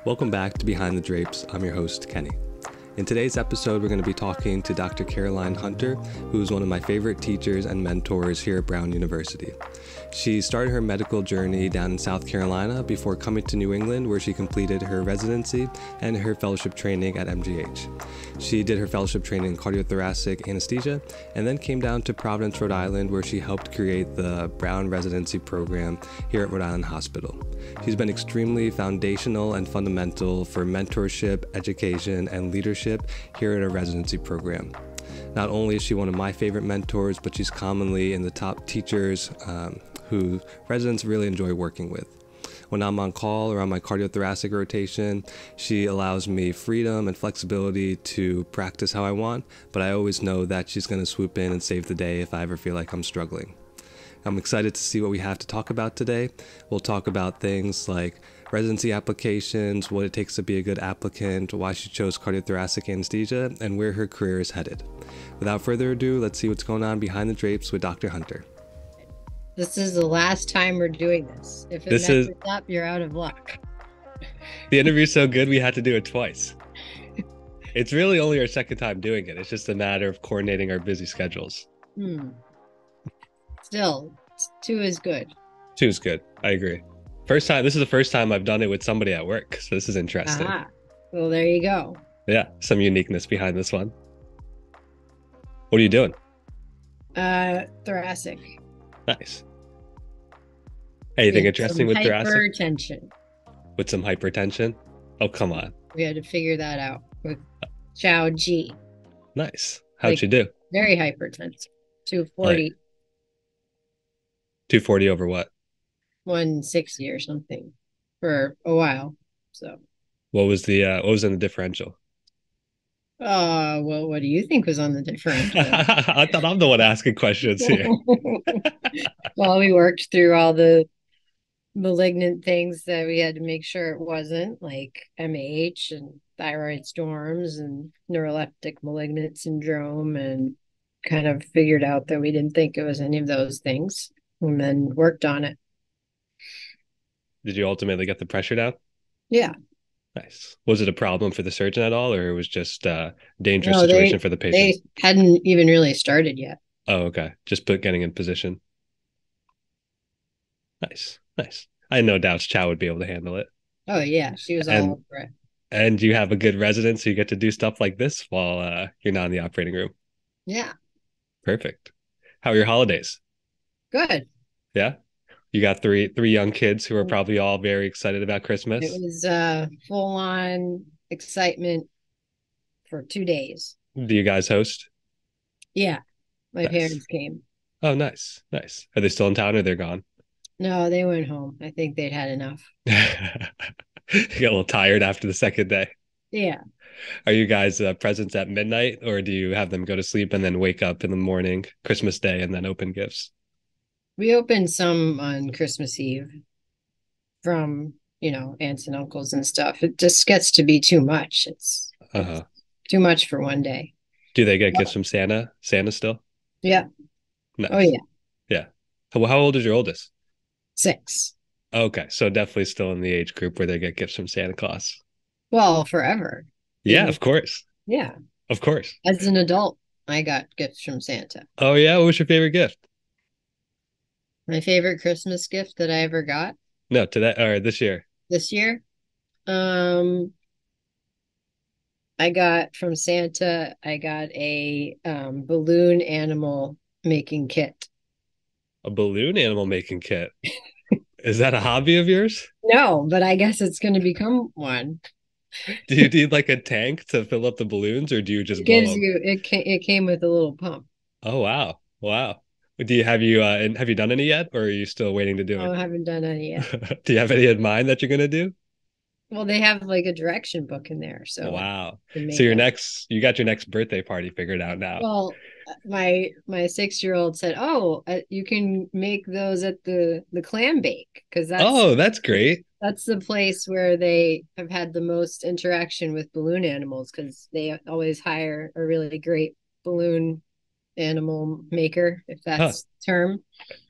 Welcome back to Behind the Drapes. I'm your host, Kenny. In today's episode, we're going to be talking to Dr. Caroline Hunter, who is one of my favorite teachers and mentors here at Brown University. She started her medical journey down in South Carolina before coming to New England, where she completed her residency and her fellowship training at MGH. She did her fellowship training in cardiothoracic anesthesia and then came down to Providence, Rhode Island, where she helped create the Brown Residency program here at Rhode Island Hospital. She's been extremely foundational and fundamental for mentorship, education, and leadership here at our residency program. Not only is she one of my favorite mentors, but she's commonly in the top teachers who residents really enjoy working with. When I'm on call or on my cardiothoracic rotation, she allows me freedom and flexibility to practice how I want, but I always know that she's going to swoop in and save the day if I ever feel like I'm struggling. I'm excited to see what we have to talk about today. We'll talk about things like residency applications, what it takes to be a good applicant, why she chose cardiothoracic anesthesia, and where her career is headed. Without further ado, let's see what's going on behind the drapes with Dr. Hunter. This is the last time we're doing this. If it messes up, you're out of luck. The interview's so good, we had to do it twice. It's really only our second time doing it. It's just a matter of coordinating our busy schedules. Still, 2 is good. 2 is good. I agree. This is the first time I've done it with somebody at work, so this is interesting. Well, there you go. Yeah, some uniqueness behind this one. What are you doing? Thoracic. Nice. Anything interesting with thoracic? Hypertension. With some hypertension? Oh, come on. We had to figure that out with Chow G. Nice. How'd you do? Very hypertensive. 240. 240 over what? 160 or something for a while. So what was in the differential? Well, what do you think was on the differential? I thought I'm the one asking questions here. Well, we worked through all the malignant things that we had to make sure it wasn't, like MAH and thyroid storms and neuroleptic malignant syndrome, and kind of figured out that we didn't think it was any of those things, and then worked on it. Did you ultimately get the pressure down? Yeah. Nice. Was it a problem for the surgeon at all, or it was just a dangerous situation for the patient? They hadn't even really started yet. Oh, okay. Just getting in position. Nice. I had no doubts Chow would be able to handle it. Oh, yeah. She was all over it. And you have a good resident, so you get to do stuff like this while you're not in the operating room. Yeah. Perfect. How are your holidays? Good. Yeah? You got three young kids who are probably all very excited about Christmas. It was full-on excitement for 2 days. Do you guys host? Yeah. My parents came. Oh, nice. Are they still in town or they're gone? No, they went home. I think they'd had enough. You got a little tired after the second day. Yeah. Are you guys presents at midnight, or do you have them go to sleep and then wake up in the morning, Christmas Day, and then open gifts? We opened some on Christmas Eve from, aunts and uncles and stuff. It just gets to be too much. It's too much for one day. Do they get gifts from Santa? Santa still? Yeah. Nice. Oh, yeah. Yeah. How old is your oldest? 6. Okay. So definitely still in the age group where they get gifts from Santa Claus. Well, forever. Yeah, of course. Yeah. Of course. As an adult, I got gifts from Santa. Oh, yeah? What was your favorite gift? My favorite Christmas gift that I ever got? No, this year. This year? I got from Santa, I got a balloon animal making kit. A balloon animal making kit? Is that a hobby of yours? No, but I guess it's going to become one. Do you need like a tank to fill up the balloons, or do you just blow them? It came with a little pump. Oh, wow. Have you done any yet, or are you still waiting to do it? I haven't done any yet. Do you have any in mind that you're going to do? Well, they have like a direction book in there. So wow. So you got your next birthday party figured out now. Well, my 6-year-old said, "Oh, you can make those at the clam bake," because that's great. That's the place where they have had the most interaction with balloon animals, because they always hire a really great balloon animal maker, if that's the term.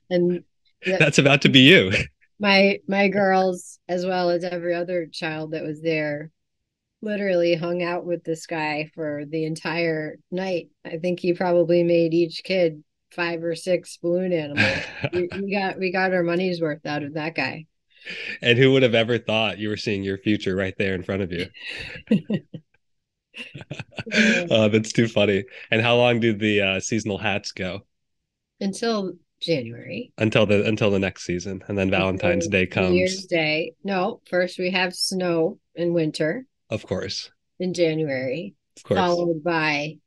And that's about to be you. My girls, as well as every other child that was there, literally hung out with this guy for the entire night. I think he probably made each kid 5 or 6 balloon animals. We got our money's worth out of that guy. And who would have ever thought you were seeing your future right there in front of you? That's too funny. And how long do the seasonal hats go? Until January, Until the next season, and then Valentine's until Day New comes. Year's Day. No, first we have snow in winter Of course, in January, of course. followed by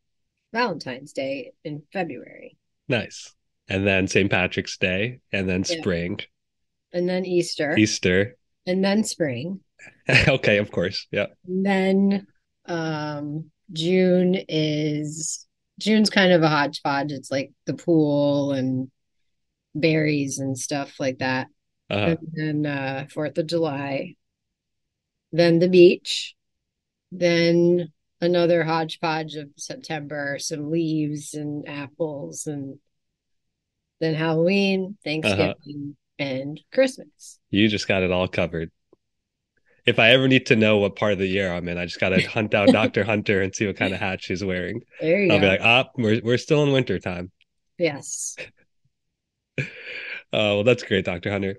Valentine's Day in February. Nice. And then St. Patrick's Day, and then Yeah. spring, And then Easter, Easter. and then spring. Okay, of course. Yeah. And then um June's kind of a hodgepodge. It's like the pool and berries and stuff like that. Uh-huh. And then 4th of July, then the beach, then another hodgepodge of September, some leaves and apples, and then Halloween, Uh-huh. Thanksgiving, and Christmas. You just got it all covered. If I ever need to know what part of the year I'm in, I just gotta hunt down Dr. Hunter and see what kind of hat she's wearing. There you I'll be go. like, we're still in winter time. Yes. Well, that's great, Dr. Hunter.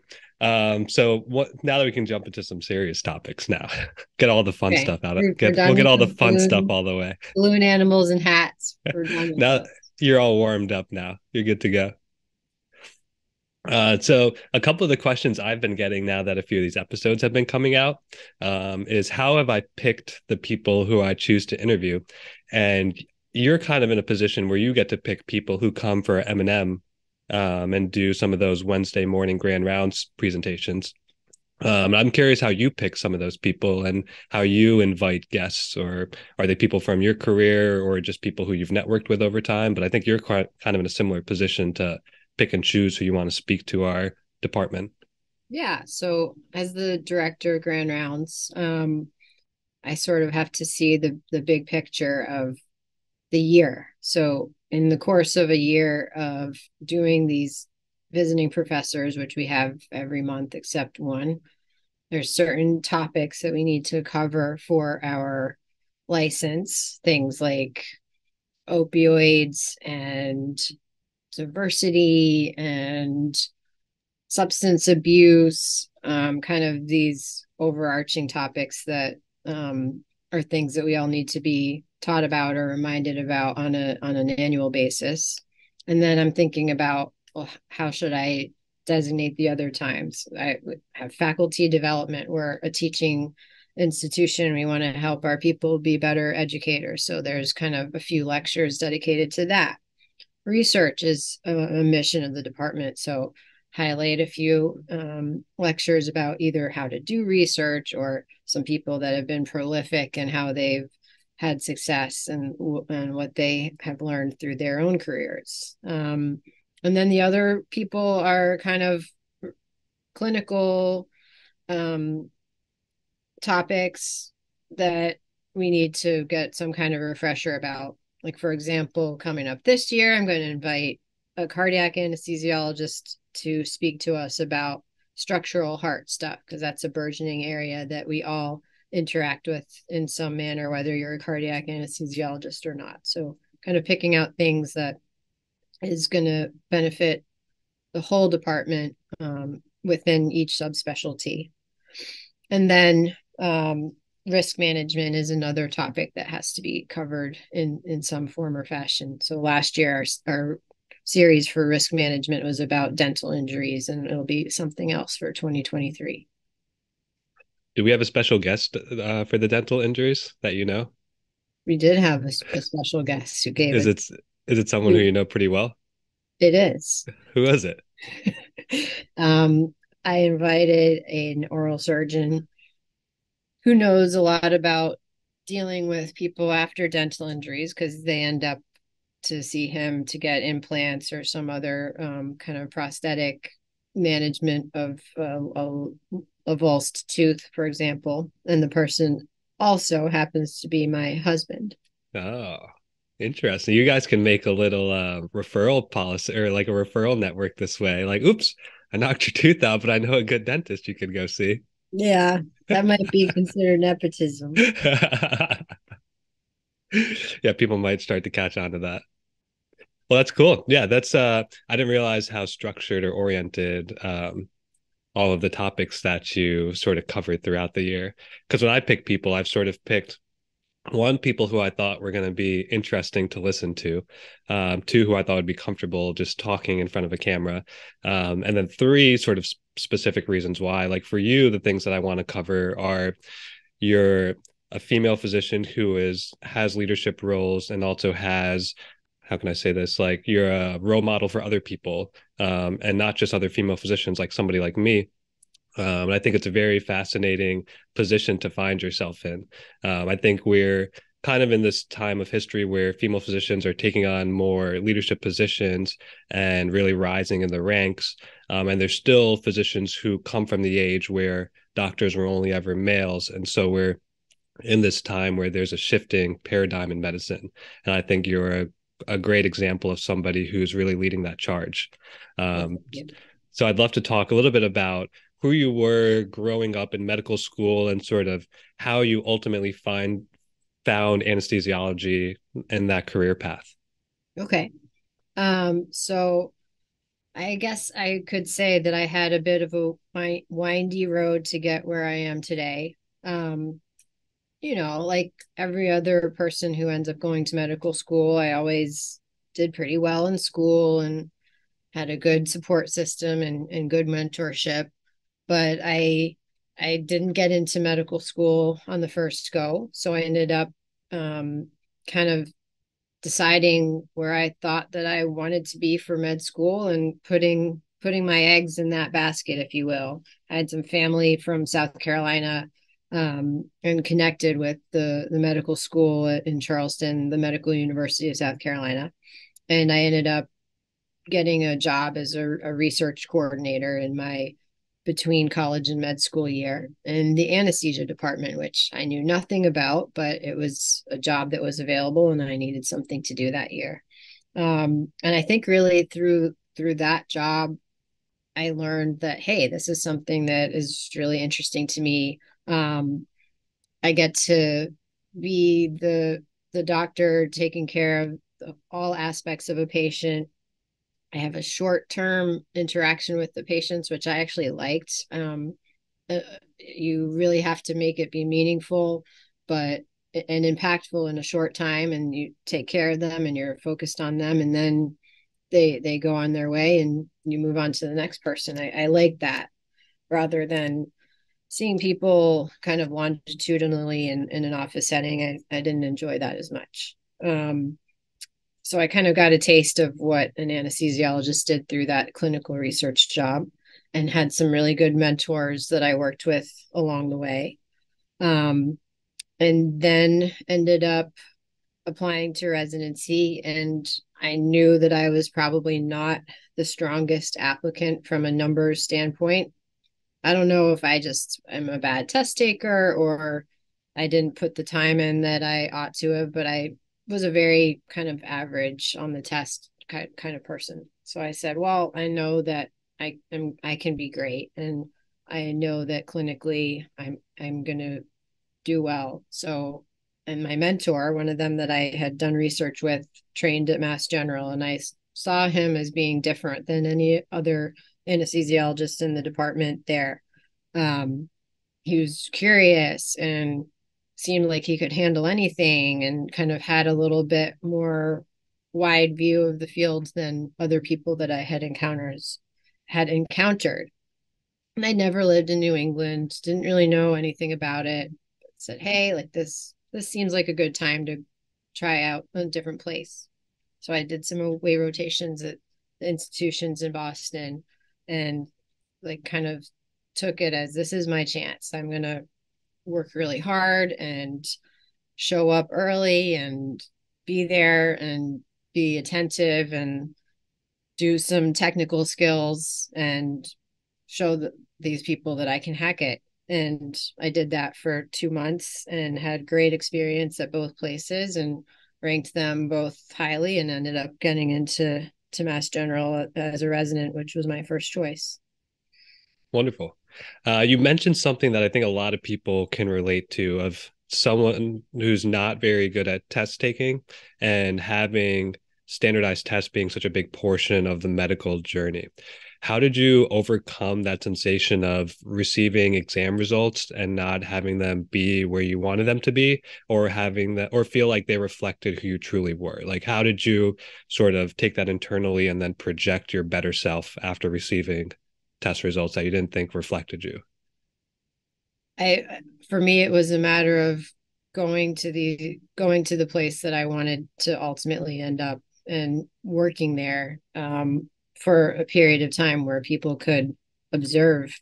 So what now that we can jump into some serious topics now. Get all the fun Okay. stuff out of We're get done we'll get with all the the fun stuff all the way. balloon animals and hats. We're done with Now those. you're all warmed up now. You're good to go. So a couple of the questions I've been getting now that a few of these episodes have been coming out, is how have I picked the people who I choose to interview? And you're kind of in a position where you get to pick people who come for M&M, and do some of those Wednesday morning grand rounds presentations. I'm curious how you pick some of those people and how you invite guests, or are they people from your career or just people who you've networked with over time? But I think you're quite kind of in a similar position to pick and choose who you want to speak to our department. Yeah. So as the director of Grand Rounds, I sort of have to see the big picture of the year. So in the course of a year of doing these visiting professors, which we have every month except one, there's certain topics that we need to cover for our license, things like opioids and diversity and substance abuse, kind of these overarching topics that are things that we all need to be taught about or reminded about on an annual basis. And then I'm thinking about, well, how should I designate the other times? I have faculty development. We're a teaching institution. We want to help our people be better educators. So there's kind of a few lectures dedicated to that. Research is a mission of the department. So highlight a few lectures about either how to do research or some people that have been prolific and how they've had success and what they have learned through their own careers. And then the other people are kind of clinical um, topics that we need to get some kind of refresher about. Like, for example, coming up this year, I'm going to invite a cardiac anesthesiologist to speak to us about structural heart stuff, because that's a burgeoning area that we all interact with in some manner, whether you're a cardiac anesthesiologist or not. So, kind of picking out things that is going to benefit the whole department within each subspecialty. And then risk management is another topic that has to be covered in some form or fashion. So last year, our series for risk management was about dental injuries, and it'll be something else for 2023. Do we have a special guest for the dental injuries that you know? We did have a special guest who gave Is us. it is it someone who you know pretty well? It is. Who is it? I invited an oral surgeon who knows a lot about dealing with people after dental injuries, because they end up to see him to get implants or some other kind of prosthetic management of a vulsed tooth, for example. And the person also happens to be my husband. Oh, interesting. You guys can make a little referral policy or like a referral network this way. Like, oops, I knocked your tooth out, but I know a good dentist you could go see. Yeah, that might be considered nepotism. Yeah, people might start to catch on to that. Well, that's cool. Yeah, that's I didn't realize how structured or oriented all of the topics that you sort of covered throughout the year. Because when I pick people, I've sort of picked one, people who I thought were going to be interesting to listen to, two, who I thought would be comfortable just talking in front of a camera, and then three, sort of specific reasons why. Like for you, the things that I want to cover are you're a female physician who has leadership roles and also has, how can I say this? Like you're a role model for other people, and not just other female physicians, like somebody like me. And I think it's a very fascinating position to find yourself in. I think we're kind of in this time of history where female physicians are taking on more leadership positions and really rising in the ranks. And there's still physicians who come from the age where doctors were only ever males. And so we're in this time where there's a shifting paradigm in medicine. And I think you're a great example of somebody who's really leading that charge. Well, Um, thank you. so I'd love to talk a little bit about who you were growing up in medical school and sort of how you ultimately found anesthesiology and that career path. Okay. So I guess I could say that I had a bit of a windy road to get where I am today. Um, like every other person who ends up going to medical school, I always did pretty well in school and had a good support system and good mentorship. But I didn't get into medical school on the first go. So I ended up kind of deciding where I thought that I wanted to be for med school and putting my eggs in that basket, if you will. I had some family from South Carolina, and connected with the medical school in Charleston, the Medical University of South Carolina, and I ended up getting a job as a research coordinator in my between college and med school year in the anesthesia department, which I knew nothing about, but it was a job that was available and I needed something to do that year. And I think really through that job, I learned that, hey, this is something that is really interesting to me. I get to be the doctor taking care of all aspects of a patient. I have a short term interaction with the patients, which I actually liked. You really have to make it be meaningful, but and impactful in a short time, and you take care of them, and you're focused on them, and then they go on their way, and you move on to the next person. I like that rather than seeing people kind of longitudinally in an office setting. I didn't enjoy that as much. So I kind of got a taste of what an anesthesiologist did through that clinical research job and had some really good mentors that I worked with along the way. Um, and then ended up applying to residency. And I knew that I was probably not the strongest applicant from a numbers standpoint. I don't know if I just am a bad test taker or I didn't put the time in that I ought to have, but I was a very kind of average on the test kind of person. So I said, well, I know that I can be great, and I know that clinically I'm going to do well. So, and my mentor, one of them that I had done research with, trained at Mass General, and I saw him as being different than any other anesthesiologist in the department there. Um, he was curious and seemed like he could handle anything and kind of had a little bit more wide view of the field than other people that I had encountered. And I never lived in New England, didn't really know anything about it. Said, hey, like this seems like a good time to try out a different place. So I did some away rotations at the institutions in Boston and like kind of took it as this is my chance. I'm gonna work really hard and show up early and be there and be attentive and do some technical skills and show these people that I can hack it. And I did that for 2 months and had great experience at both places and ranked them both highly and ended up getting into Mass General as a resident, which was my first choice. Wonderful. You mentioned something that I think a lot of people can relate to of someone who's not very good at test taking and having standardized tests being such a big portion of the medical journey. How did you overcome that sensation of receiving exam results and not having them be where you wanted them to be, or having that, or feel like they reflected who you truly were? Like, how did you sort of take that internally and then project your better self after receiving test results that you didn't think reflected you? I for me it was a matter of going to the place that I wanted to ultimately end up and working there for a period of time where people could observe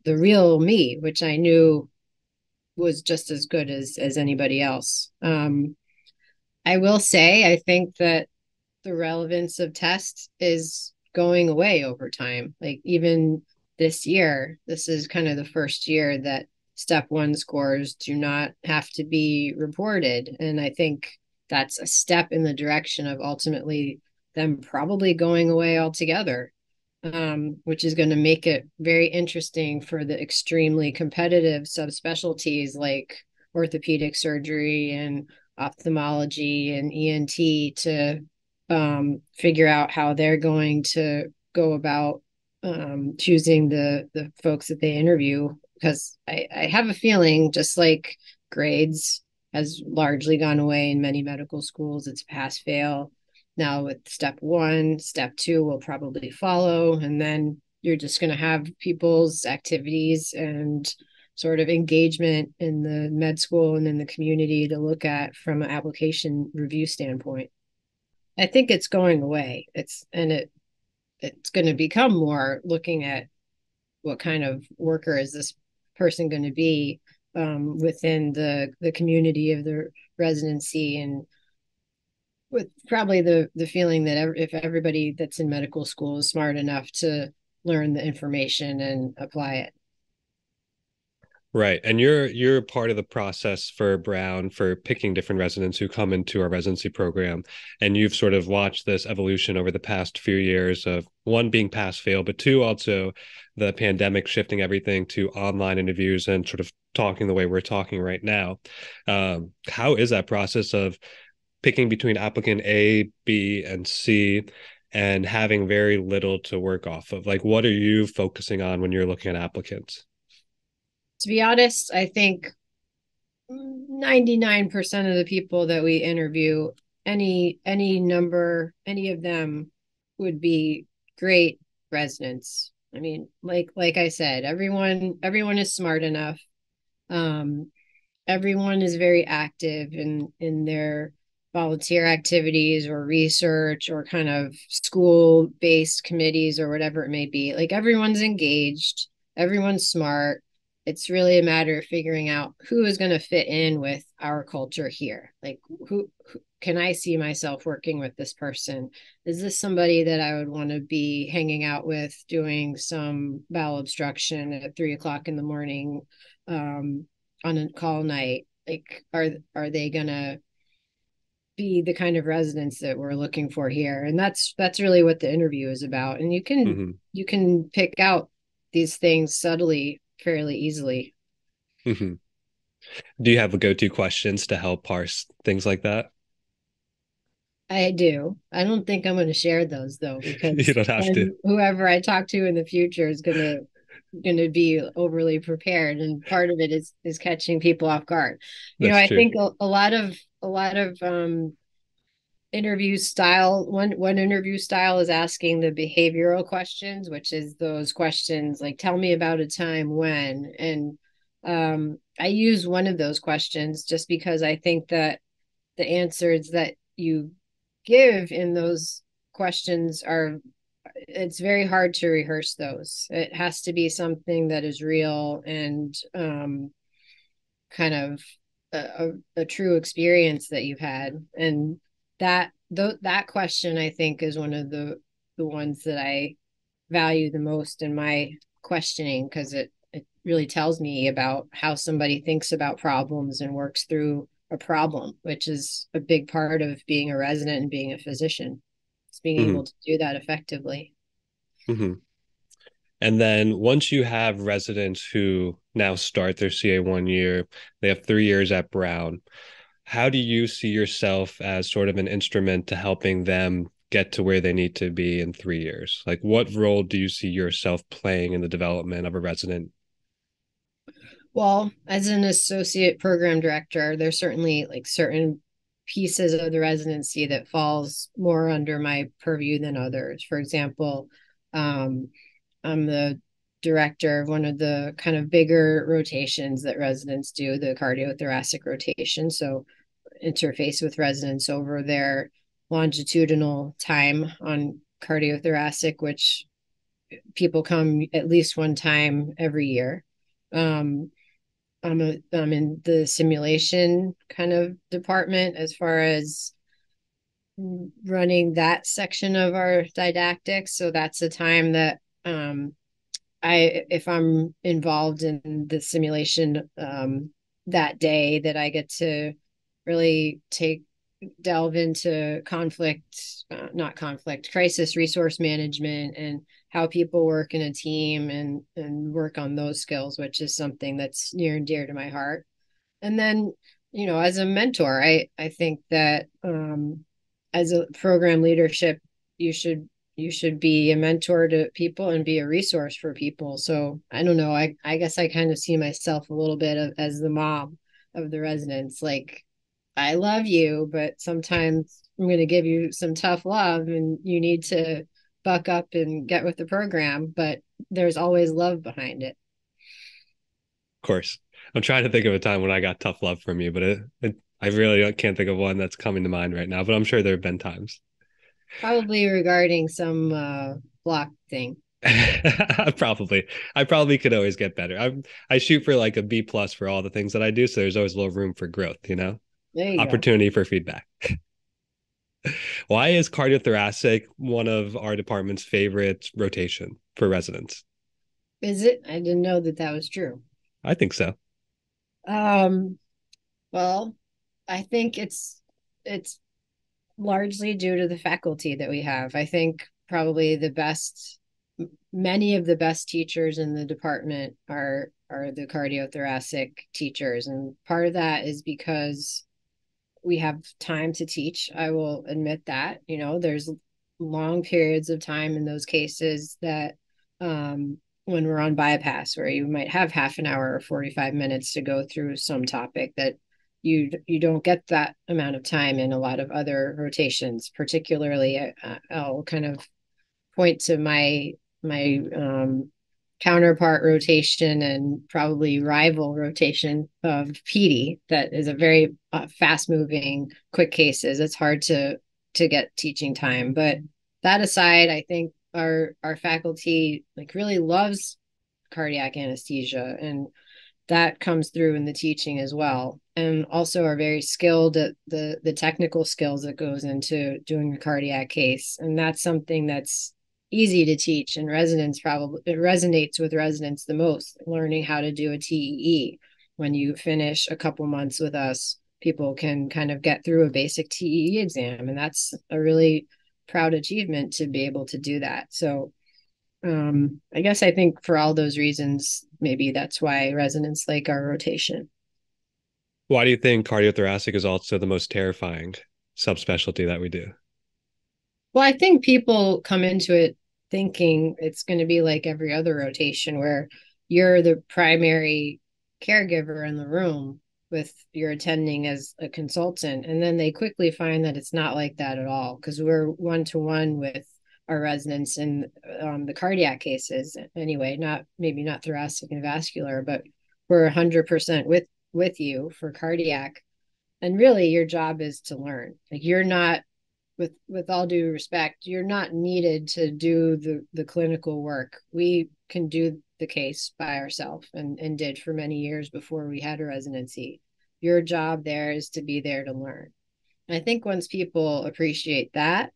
the real me, which I knew was just as good as anybody else. I will say I think that the relevance of tests is going away over time. Like even this year, this is kind of the first year that step one scores do not have to be reported. And I think that's a step in the direction of ultimately them probably going away altogether, which is going to make it very interesting for the extremely competitive subspecialties like orthopedic surgery and ophthalmology and ENT to figure out how they're going to go about choosing the folks that they interview. Because I have a feeling, just like grades has largely gone away in many medical schools, it's pass fail. Now with step one, step two will probably follow, and then you're just going to have people's activities and sort of engagement in the med school and in the community to look at from an application review standpoint. I think it's going away. It's going to become more looking at what kind of worker is this person going to be within the community of the residency, and with probably the feeling that if everybody that's in medical school is smart enough to learn the information and apply it. Right. And you're part of the process for Brown for picking different residents who come into our residency program. And you've sort of watched this evolution over the past few years of one being pass fail, but two, also the pandemic shifting everything to online interviews and sort of talking the way we're talking right now. How is that process of picking between applicant A, B, and C and having very little to work off of? Like, what are you focusing on when you're looking at applicants? To be honest, I think 99% of the people that we interview, any number, any of them would be great residents. I mean, like I said, everyone is smart enough. Um, everyone is very active in their volunteer activities or research or kind of school based committees or whatever it may be. Like everyone's engaged, everyone's smart. It's really a matter of figuring out who is going to fit in with our culture here. Like who can I see myself working with this person? Is this somebody that I would want to be hanging out with doing some bowel obstruction at 3 o'clock in the morning on a call night? Like are they gonna be the kind of residents that we're looking for here? And that's really what the interview is about. And Mm-hmm. you can pick out these things subtly fairly easily. Mm-hmm. Do you have go-to questions to help parse things like that? I do. I don't think I'm going to share those though, You because don't have to. then whoever I talk to in the future is going to be overly prepared, and part of it is catching people off guard. That's I true. think a lot of interview style, one interview style is asking the behavioral questions, which is those questions like tell me about a time when. And I use one of those questions just because I think that the answers that you give in those questions are, it's very hard to rehearse those. It has to be something that is real and kind of a true experience that you've had. And that question I think is one of the ones that I value the most in my questioning, because it really tells me about how somebody thinks about problems and works through a problem, which is a big part of being a resident and being a physician. It's being Mm-hmm. able to do that effectively. Mm-hmm. And then once you have residents who now start their CA 1 year, they have 3 years at Brown. How do you see yourself as sort of an instrument to helping them get to where they need to be in 3 years? Like, what role do you see yourself playing in the development of a resident? Well, as an associate program director, there's certainly like certain pieces of the residency that falls more under my purview than others. For example, um, I'm the director of one of the kind of bigger rotations that residents do, the cardiothoracic rotation. So interface with residents over their longitudinal time on cardiothoracic, which people come at least one time every year. Um, I'm in the simulation kind of department as far as running that section of our didactics. So that's a time that if I'm involved in the simulation that day, that I get to really delve into not conflict, crisis resource management and how people work in a team and work on those skills, which is something that's near and dear to my heart. And then, as a mentor, I think that as a program leadership, you should be a mentor to people and be a resource for people. So I don't know. I guess I kind of see myself a little bit as the mom of the residents. Like, I love you, but sometimes I'm going to give you some tough love and you need to buck up and get with the program. But there's always love behind it. Of course. I'm trying to think of a time when I got tough love from you, but I really can't think of one that's coming to mind right now, but I'm sure there have been times. Probably regarding some block thing. Probably. I probably could always get better. I shoot for like a B plus for all the things that I do, so there's always a little room for growth, There you go. opportunity for feedback. Why is cardiothoracic one of our department's favorite rotation for residents? Is it? I didn't know that was true. I think so. Um, well, I think it's largely due to the faculty that we have. I think probably many of the best teachers in the department are the cardiothoracic teachers, and part of that is because we have time to teach. I will admit that, there's long periods of time in those cases that when we're on bypass, where you might have half an hour or 45 minutes to go through some topic that you don't get that amount of time in a lot of other rotations. Particularly, I'll kind of point to my counterpart rotation and probably rival rotation of PD that is a very fast moving, quick cases. It's hard to get teaching time. But that aside, I think our faculty like really loves cardiac anesthesia, and that comes through in the teaching as well, and also are very skilled at the technical skills that goes into doing a cardiac case. And that's something that's easy to teach, and residents probably it resonates with residents the most, learning how to do a TEE. When you finish a couple months with us, people can kind of get through a basic TEE exam, and that's a really proud achievement to be able to do that. So I guess I think for all those reasons, maybe that's why residents like our rotation. Why do you think cardiothoracic is also the most terrifying subspecialty that we do? Well, I think people come into it thinking it's going to be like every other rotation where you're the primary caregiver in the room with your attending as a consultant. And then they quickly find that it's not like that at all, because we're one to one with our residents in the cardiac cases anyway, not maybe not thoracic and vascular, but we're 100% with you for cardiac. And really your job is to learn. Like, you're not, with all due respect, you're not needed to do the clinical work. We can do the case by ourselves, and did for many years before we had a residency. Your job there is to be there to learn. And I think once people appreciate that,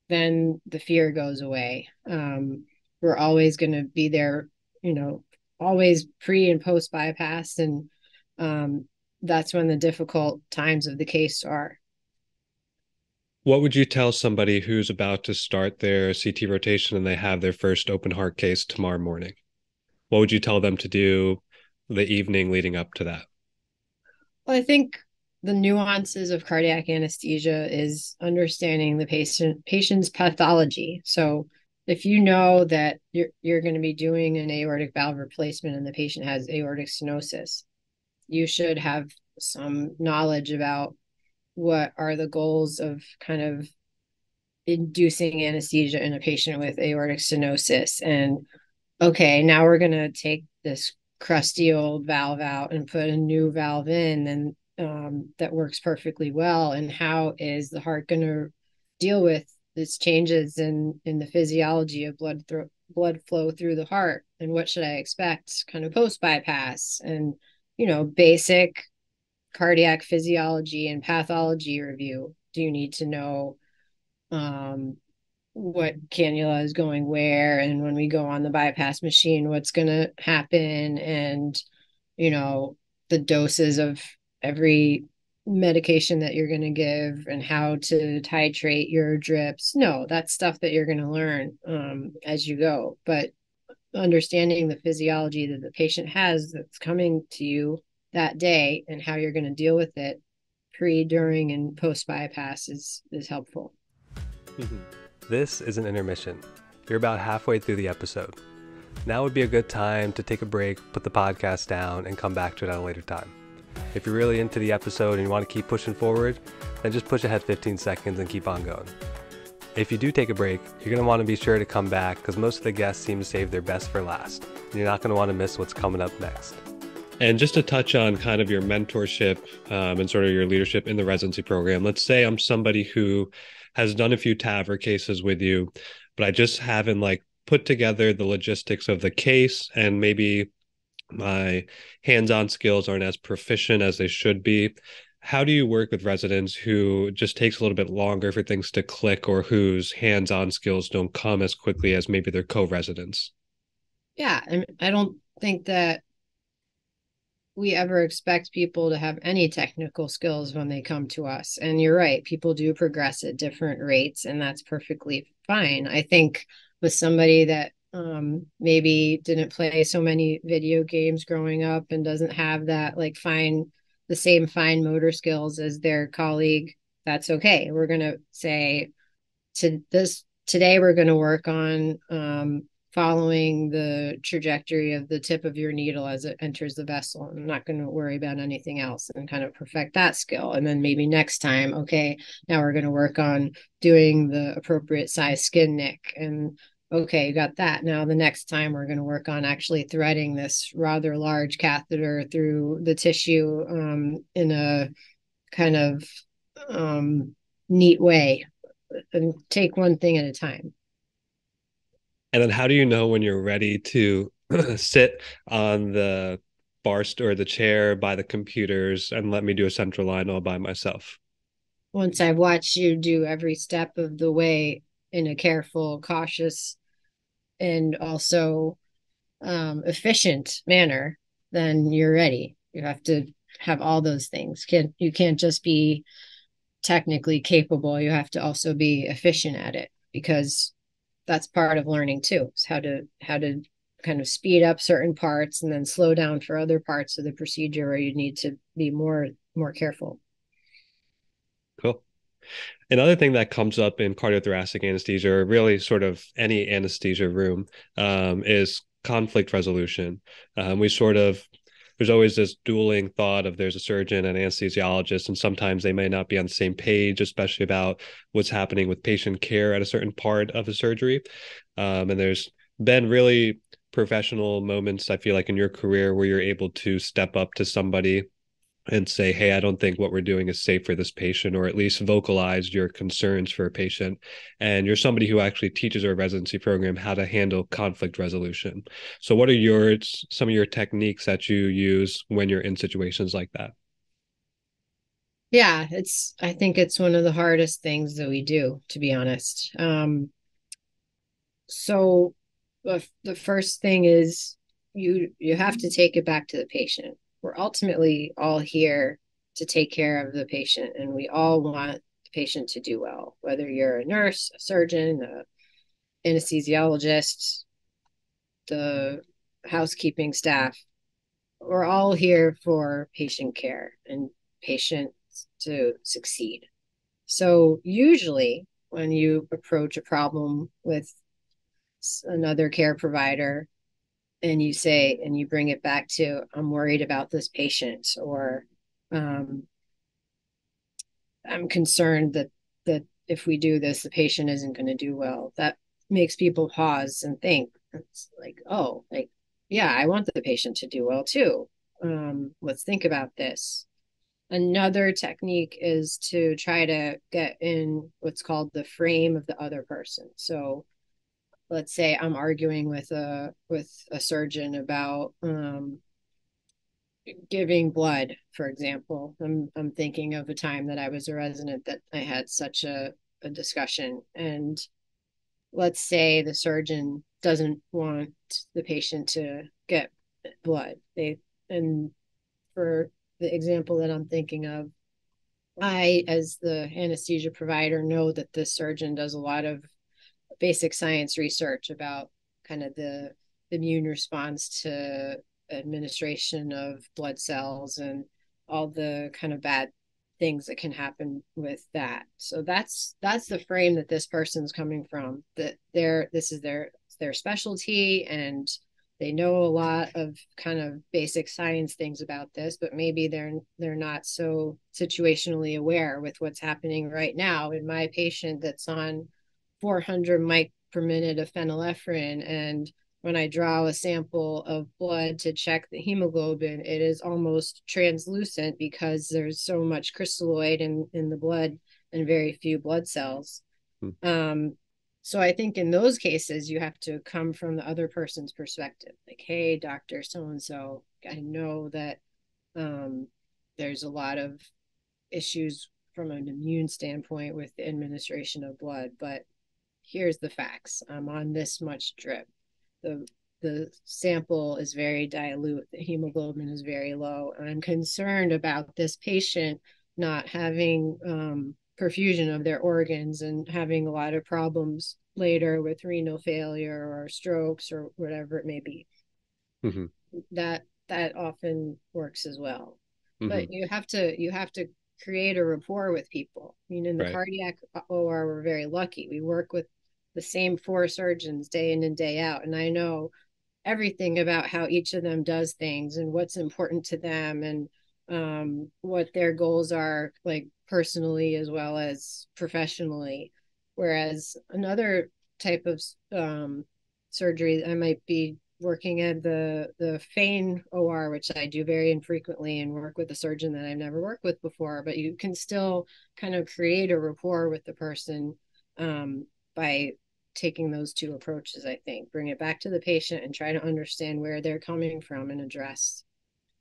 then the fear goes away. We're always going to be there, always pre and post bypass, and that's when the difficult times of the case are. What would you tell somebody who's about to start their CT rotation and they have their first open heart case tomorrow morning? What would you tell them to do the evening leading up to that? Well, I think the nuances of cardiac anesthesia is understanding the patient's pathology. So if you know that you're going to be doing an aortic valve replacement and the patient has aortic stenosis, you should have some knowledge about what are the goals of kind of inducing anesthesia in a patient with aortic stenosis. And okay, now we're going to take this crusty old valve out and put a new valve in, and that works perfectly well. And how is the heart going to deal with these changes in the physiology of blood flow through the heart? And what should I expect kind of post bypass? And basic cardiac physiology and pathology review. Do you need to know what cannula is going where, and when we go on the bypass machine, what's going to happen, and the doses of every medication that you're going to give, and how to titrate your drips? No, that's stuff that you're going to learn as you go. But understanding the physiology that the patient has that's coming to you that day and how you're going to deal with it pre, during, and post bypass is helpful. This is an intermission. You're about halfway through the episode. Now would be a good time to take a break, put the podcast down, and come back to it at a later time. If you're really into the episode and you want to keep pushing forward, then just push ahead 15 seconds and keep on going. If you do take a break, you're going to want to be sure to come back because most of the guests seem to save their best for last. And you're not going to want to miss what's coming up next. And just to touch on kind of your mentorship and sort of your leadership in the residency program, let's say I'm somebody who has done a few TAVR cases with you, but I just haven't put together the logistics of the case, and maybe my hands-on skills aren't as proficient as they should be. How do you work with residents who just takes a little bit longer for things to click, or whose hands-on skills don't come as quickly as maybe their co-residents? Yeah, I don't think that we ever expect people to have any technical skills when they come to us. And you're right, people do progress at different rates, and that's perfectly fine. I think with somebody that maybe didn't play so many video games growing up and doesn't have that the same fine motor skills as their colleague, that's okay. We're going to say today we're going to work on following the trajectory of the tip of your needle as it enters the vessel. I'm not going to worry about anything else, and kind of perfect that skill. And then maybe next time, okay, now we're going to work on doing the appropriate size skin nick. And okay, you got that. Now the next time we're going to work on actually threading this rather large catheter through the tissue in a kind of neat way, and take one thing at a time. And then how do you know when you're ready to sit on the bar or the chair by the computers and let me do a central line all by myself? Once I've watched you do every step of the way in a careful, cautious, and also efficient manner, then you're ready. You have to have all those things. You can't just be technically capable. You have to also be efficient at it, because that's part of learning too. Is how to kind of speed up certain parts and then slow down for other parts of the procedure where you need to be more careful. Cool. Another thing that comes up in cardiothoracic anesthesia, or really sort of any anesthesia room, is conflict resolution. There's always this dueling thought of there's a surgeon and anesthesiologist, and sometimes they may not be on the same page, especially about what's happening with patient care at a certain part of the surgery. And there's been really professional moments, I feel like, in your career where you're able to step up to somebody and say, hey, I don't think what we're doing is safe for this patient, or at least vocalize your concerns for a patient. And you're somebody who actually teaches our residency program how to handle conflict resolution. So what are some of your techniques that you use when you're in situations like that? Yeah, I think it's one of the hardest things that we do, to be honest. So the first thing is you have to take it back to the patient. We're ultimately all here to take care of the patient, and we all want the patient to do well, whether you're a nurse, a surgeon, a anesthesiologist, the housekeeping staff. We're all here for patient care and patients to succeed. So usually when you approach a problem with another care provider and you say, and you bring it back to, I'm worried about this patient, or um, I'm concerned that if we do this, the patient isn't going to do well. That makes people pause and think. It's like, oh, like, yeah, I want the patient to do well too. Let's think about this. Another technique is to try to get in what's called the frame of the other person. So let's say I'm arguing with a surgeon about giving blood, for example. I'm thinking of a time that I was a resident that I had such a discussion. And let's say the surgeon doesn't want the patient to get blood. And for the example that I'm thinking of, I, as the anesthesia provider, know that this surgeon does a lot of basic science research about kind of the immune response to administration of blood cells and all the kind of bad things that can happen with that. So that's the frame that this person's coming from, that this is their specialty, and they know a lot of kind of basic science things about this, but maybe they're not so situationally aware with what's happening right now in my patient that's on 400 mic per minute of phenylephrine. And when I draw a sample of blood to check the hemoglobin, it is almost translucent because there's so much crystalloid in the blood and very few blood cells. So I think in those cases, you have to come from the other person's perspective. Like, hey, doctor so-and-so, I know that there's a lot of issues from an immune standpoint with the administration of blood, but here's the facts. I'm on this much drip. The sample is very dilute. The hemoglobin is very low. And I'm concerned about this patient not having perfusion of their organs and having a lot of problems later with renal failure or strokes or whatever it may be. Mm-hmm. That often works as well. Mm-hmm. But you have to create a rapport with people. I mean, in the Right. cardiac OR, we're very lucky. We work with the same four surgeons day in and day out, and I know everything about how each of them does things and what's important to them, and what their goals are, like personally as well as professionally. Whereas another type of surgery, I might be working at the Fein OR, which I do very infrequently, and work with a surgeon that I've never worked with before. But you can still kind of create a rapport with the person by taking those two approaches. I think bring it back to the patient and try to understand where they're coming from and address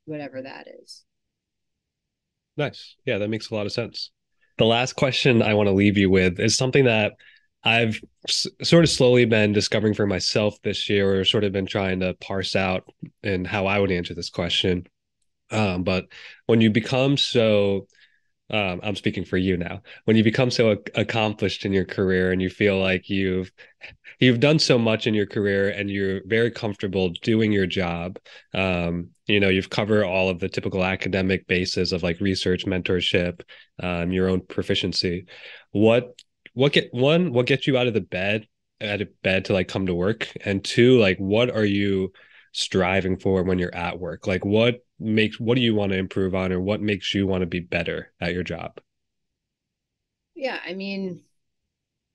whatever that is. Nice. Yeah, that makes a lot of sense. The last question I want to leave you with is something that I've sort of slowly been discovering for myself this year, or sort of been trying to parse out and how I would answer this question. But when you become so, I'm speaking for you now, when you become so accomplished in your career and you feel like you've done so much in your career and you're very comfortable doing your job. You've covered all of the typical academic bases of like research, mentorship, your own proficiency. What gets you out of bed to like come to work? And two, like what are you striving for when you're at work? Like what do you want to improve on, or what makes you want to be better at your job? Yeah, I mean,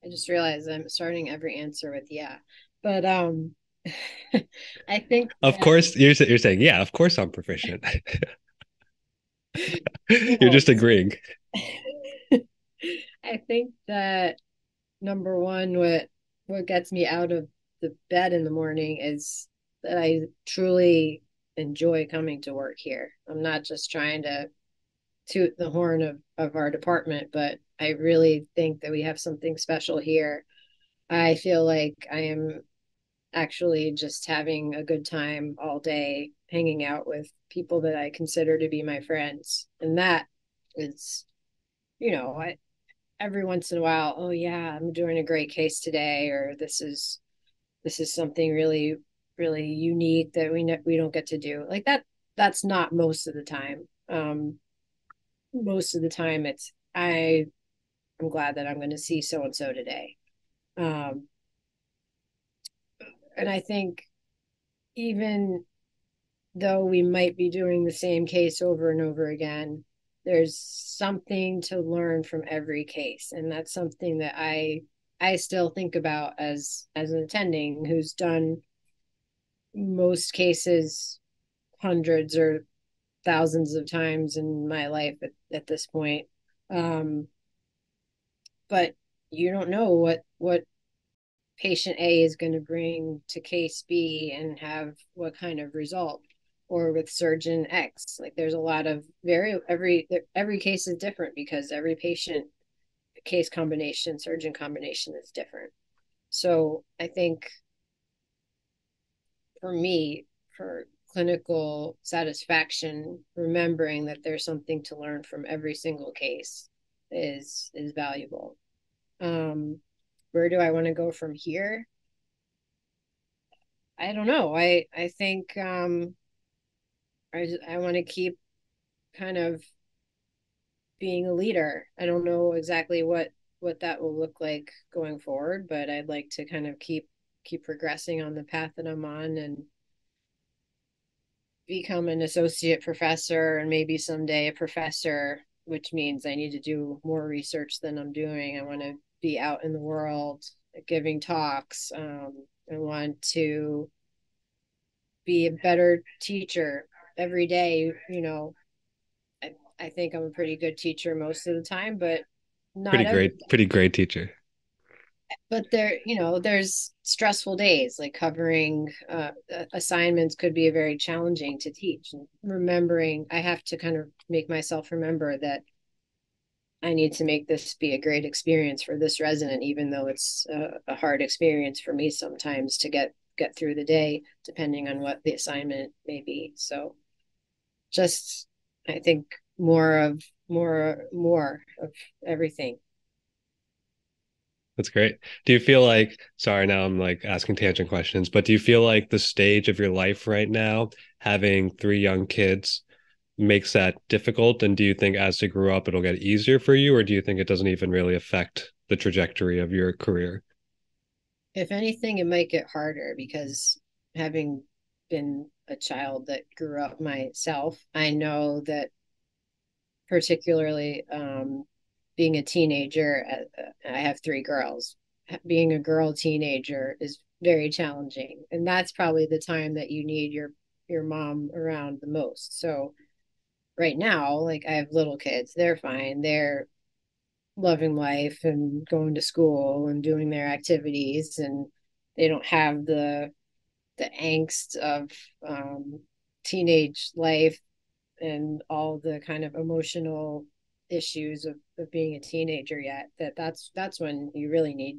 I just realized I'm starting every answer with yeah. But I think Of that course, you're saying, yeah, of course I'm proficient. You're well, just agreeing. I think that number one, what gets me out of the bed in the morning is that I truly enjoy coming to work here. I'm not just trying to toot the horn of our department, but I really think that we have something special here. I feel like I am actually just having a good time all day, hanging out with people that I consider to be my friends. And that is, you know, every once in a while, oh yeah, I'm doing a great case today, or this is something really, really unique that we don't get to do. Like that. That's not most of the time. Most of the time, I'm glad that I'm going to see so and so today. Um, and I think even though we might be doing the same case over and over again, there's something to learn from every case, and that's something that I still think about as an attending who's done most cases hundreds or thousands of times in my life at this point. Um, but you don't know what patient A is going to bring to case B and have what kind of result, or with surgeon X. Like there's a lot of every case is different because every patient case combination, surgeon combination is different. So I think for me, for clinical satisfaction, remembering that there's something to learn from every single case is valuable. Where do I want to go from here? I don't know. I think I want to keep kind of being a leader. I don't know exactly what that will look like going forward, but I'd like to kind of keep progressing on the path that I'm on and become an associate professor and maybe someday a professor, which means I need to do more research than I'm doing. I want to be out in the world giving talks. I want to be a better teacher every day. I think I'm a pretty good teacher most of the time, but not every day. Pretty great teacher. But there's stressful days, like covering assignments could be very challenging to teach. And remembering, I have to kind of make myself remember that I need to make this be a great experience for this resident, even though it's a hard experience for me sometimes to get through the day, depending on what the assignment may be. So just, I think more of everything. That's great. Do you feel like, sorry, now I'm like asking tangent questions, but do you feel like the stage of your life right now, having three young kids, makes that difficult? And do you think as they grow up, it'll get easier for you, or do you think it doesn't even really affect the trajectory of your career? If anything, it might get harder because having been a child that grew up myself, I know that particularly being a teenager, I have three girls. Being a girl teenager is very challenging, and that's probably the time that you need your mom around the most. So right now, like I have little kids, they're fine. They're loving life and going to school and doing their activities, and they don't have the angst of teenage life and all the kind of emotional issues of being a teenager yet. That's when you really need,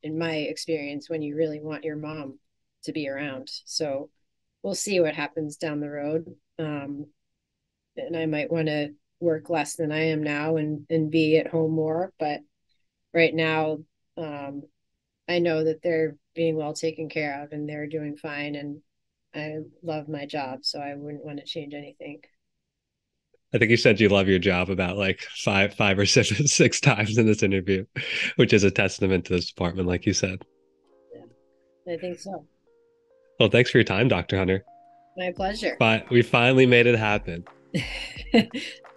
in my experience, when you really want your mom to be around. So we'll see what happens down the road. And I might want to work less than I am now and be at home more. But right now, um, I know that they're being well taken care of and they're doing fine. And I love my job, so I wouldn't want to change anything. I think you said you love your job about like five or six times in this interview, which is a testament to this department, like you said. Yeah, I think so. Well, thanks for your time, Dr. Hunter. My pleasure. But we finally made it happen.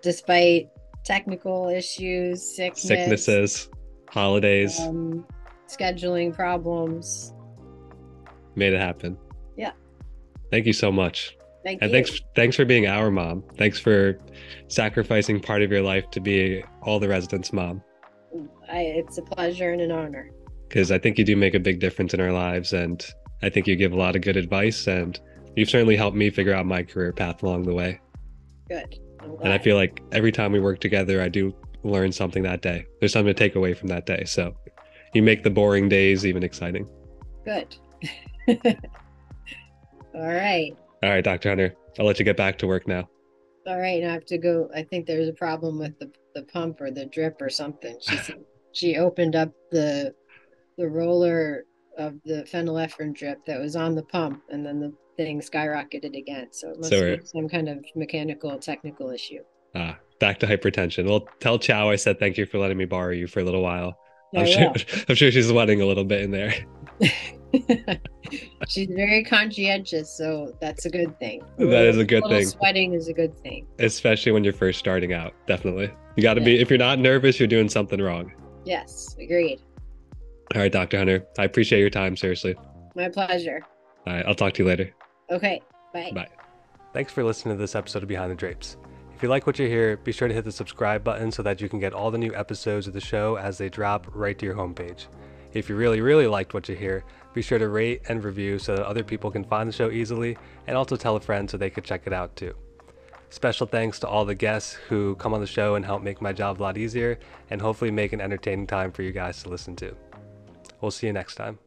Despite technical issues, sickness, Sicknesses, holidays, scheduling problems. made it happen. Yeah. Thank you so much. Thank And you. thanks for being our mom. Thanks for sacrificing part of your life to be all the residents' mom. It's a pleasure and an honor. Because I think you do make a big difference in our lives, and I think you give a lot of good advice, and you've certainly helped me figure out my career path along the way. Good. And I feel like every time we work together, I do learn something that day. There's something to take away from that day. So you make the boring days even exciting. Good. All right. All right, Dr. Hunter, I'll let you get back to work now. All right. Now I have to go. I think there's a problem with the pump or the drip or something. she opened up the roller of the phenylephrine drip that was on the pump, and then the thing skyrocketed again. So it So must we're be some kind of mechanical technical issue. back to hypertension. Well, tell Chow I said thank you for letting me borrow you for a little while. I'm I sure will. I'm sure she's sweating a little bit in there. She's very conscientious, so that's a good thing. That is a good Little thing, sweating is a good thing. especially when you're first starting out. Definitely. You got to Yeah. be, if you're not nervous, you're doing something wrong. Yes, agreed. All right, Dr. Hunter. I appreciate your time, seriously. My pleasure. All right, I'll talk to you later. Okay, bye. Bye. Thanks for listening to this episode of Behind the Drapes. If you like what you hear, be sure to hit the subscribe button so that you can get all the new episodes of the show as they drop right to your homepage. If you really, really liked what you hear, be sure to rate and review so that other people can find the show easily, and also tell a friend so they could check it out too. Special thanks to all the guests who come on the show and help make my job a lot easier, and hopefully make an entertaining time for you guys to listen to. We'll see you next time.